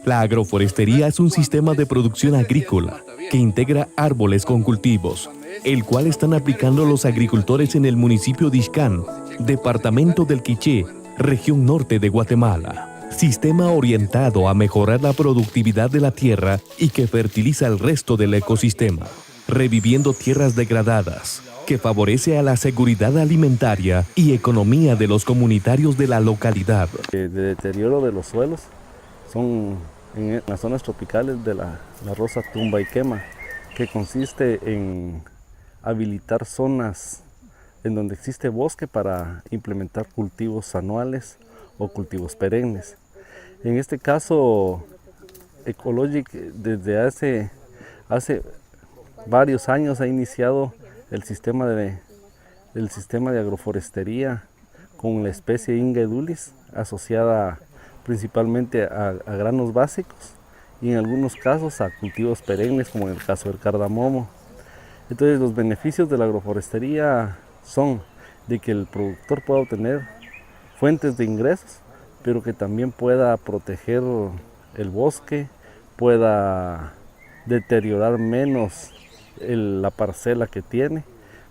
La agroforestería es un sistema de producción agrícola que integra árboles con cultivos, el cual están aplicando los agricultores en el municipio de Ixcán, departamento del Quiché, región norte de Guatemala. Sistema orientado a mejorar la productividad de la tierra y que fertiliza el resto del ecosistema, reviviendo tierras degradadas, que favorece a la seguridad alimentaria y economía de los comunitarios de la localidad. De deterioro de los suelos son en las zonas tropicales de la rosa tumba y quema, que consiste en habilitar zonas en donde existe bosque para implementar cultivos anuales o cultivos perennes. En este caso, Ecologic desde hace varios años ha iniciado el sistema de agroforestería con la especie Inga edulis, asociada principalmente a granos básicos y en algunos casos a cultivos perennes, como en el caso del cardamomo. Entonces los beneficios de la agroforestería son de que el productor pueda obtener fuentes de ingresos, pero que también pueda proteger el bosque, pueda deteriorar menos la parcela que tiene,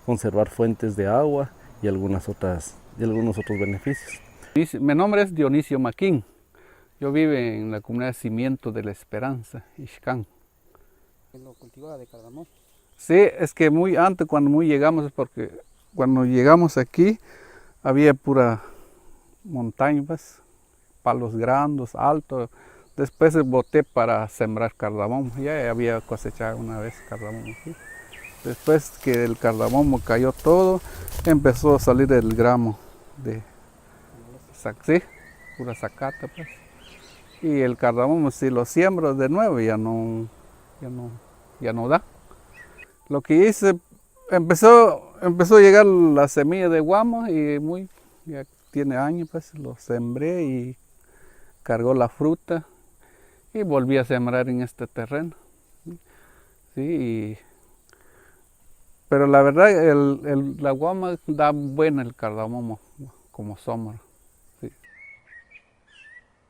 conservar fuentes de agua y algunos otros beneficios. Mi nombre es Dionisio Maquín. Yo vivo en la comunidad de Cimiento de la Esperanza, Ixcán. ¿Lo cultivaba de cardamomo? Sí, es que muy antes, cuando llegamos, porque cuando llegamos aquí había pura montaña, pues, palos grandes, altos. Después boté para sembrar cardamomo. Ya había cosechado una vez cardamomo aquí. Después que el cardamomo cayó todo, empezó a salir el gramo de sí, pura zacata, pues. Y el cardamomo, si lo siembro de nuevo, ya no da. Lo que hice, empezó a llegar la semilla de guama y ya tiene años, pues lo sembré y cargó la fruta y volví a sembrar en este terreno. Sí, pero la verdad, la guama da buena el cardamomo como sombra.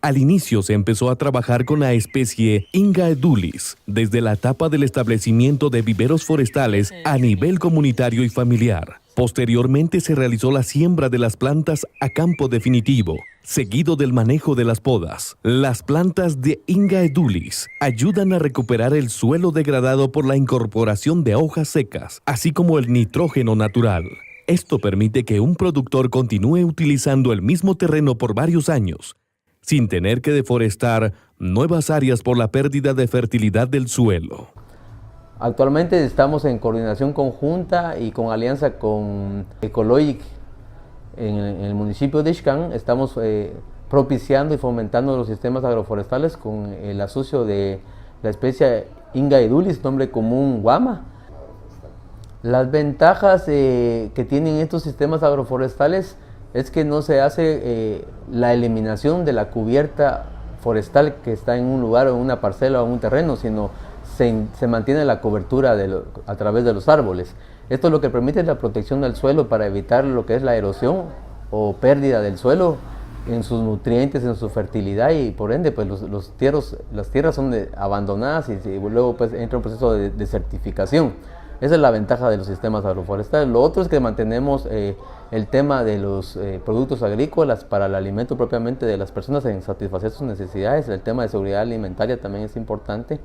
Al inicio se empezó a trabajar con la especie Inga edulis desde la etapa del establecimiento de viveros forestales a nivel comunitario y familiar. Posteriormente se realizó la siembra de las plantas a campo definitivo, seguido del manejo de las podas. Las plantas de Inga edulis ayudan a recuperar el suelo degradado por la incorporación de hojas secas, así como el nitrógeno natural. Esto permite que un productor continúe utilizando el mismo terreno por varios años, sin tener que deforestar nuevas áreas por la pérdida de fertilidad del suelo. Actualmente estamos en coordinación conjunta y con alianza con Ecologic en el municipio de Ixcán. Estamos propiciando y fomentando los sistemas agroforestales con el asocio de la especie Inga edulis, nombre común guama. Las ventajas que tienen estos sistemas agroforestales es que no se hace la eliminación de la cubierta forestal que está en un lugar o en una parcela o en un terreno, sino se mantiene la cobertura a través de los árboles. Esto lo que permite es la protección del suelo para evitar lo que es la erosión o pérdida del suelo en sus nutrientes, en su fertilidad, y por ende pues las tierras son abandonadas y luego pues entra un proceso de desertificación. Esa es la ventaja de los sistemas agroforestales. Lo otro es que mantenemos el tema de los productos agrícolas para el alimento propiamente de las personas en satisfacer sus necesidades. El tema de seguridad alimentaria también es importante.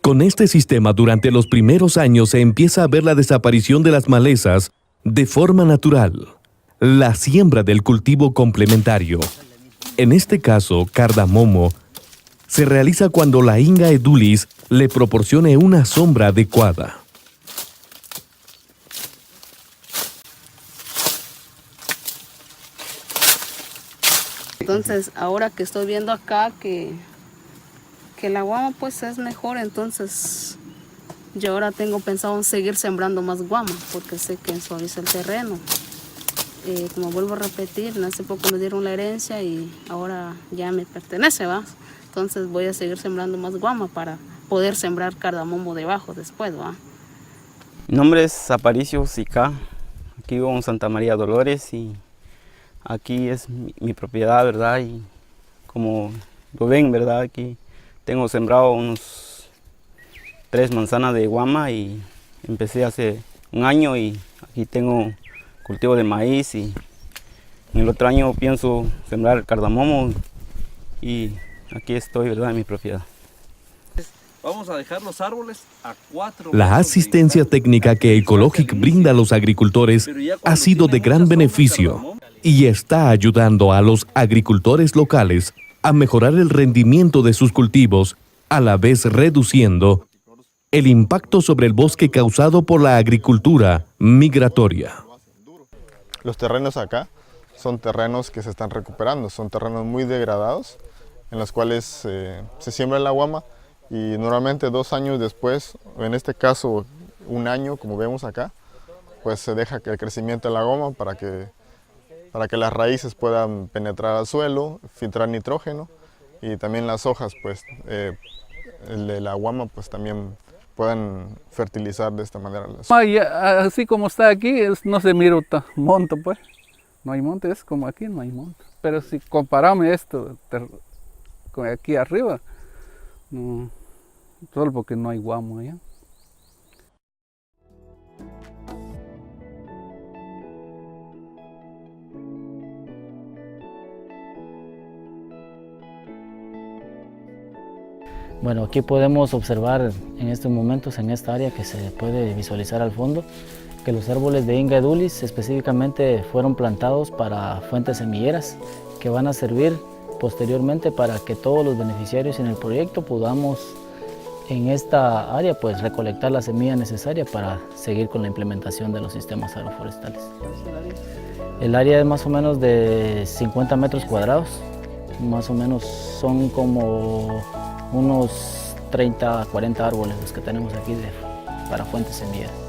Con este sistema, durante los primeros años se empieza a ver la desaparición de las malezas de forma natural. La siembra del cultivo complementario, en este caso cardamomo, se realiza cuando la Inga edulis le proporcione una sombra adecuada. Entonces, ahora que estoy viendo acá que la guama pues es mejor, entonces yo ahora tengo pensado en seguir sembrando más guama porque sé que suaviza el terreno. Como vuelvo a repetir, hace poco me dieron la herencia y ahora ya me pertenece, ¿va? Entonces voy a seguir sembrando más guama para poder sembrar cardamomo debajo después, ¿va? Mi nombre es Aparicio Sica. Aquí vivo en Santa María Dolores y aquí es mi propiedad, ¿verdad? Y como lo ven, ¿verdad? Aquí tengo sembrado unos 3 manzanas de guama y empecé hace un año y aquí tengo cultivo de maíz y en el otro año pienso sembrar cardamomo y aquí estoy, ¿verdad? En mi propiedad. Vamos a dejar los árboles a 4 La asistencia técnica que Ecologic brinda a los agricultores ha sido de gran beneficio y está ayudando a los agricultores locales a mejorar el rendimiento de sus cultivos, a la vez reduciendo el impacto sobre el bosque causado por la agricultura migratoria. Los terrenos acá son terrenos que se están recuperando, son terrenos muy degradados en los cuales se siembra la guama y normalmente 2 años después, en este caso 1 año como vemos acá, pues se deja que el crecimiento de la goma para que las raíces puedan penetrar al suelo, filtrar nitrógeno y también las hojas pues de la guama pues también puedan fertilizar de esta manera. Así como está aquí, no se mira monte pues. No hay monte, es como aquí no hay monte. Pero si comparamos esto con aquí arriba, no, solo porque no hay guamo allá. Bueno, aquí podemos observar en estos momentos, en esta área que se puede visualizar al fondo, que los árboles de Inga edulis específicamente fueron plantados para fuentes semilleras que van a servir posteriormente para que todos los beneficiarios en el proyecto podamos en esta área pues recolectar la semilla necesaria para seguir con la implementación de los sistemas agroforestales. El área es más o menos de 50 metros cuadrados, más o menos son como unos 30 a 40 árboles los que tenemos aquí para fuentes semilleras.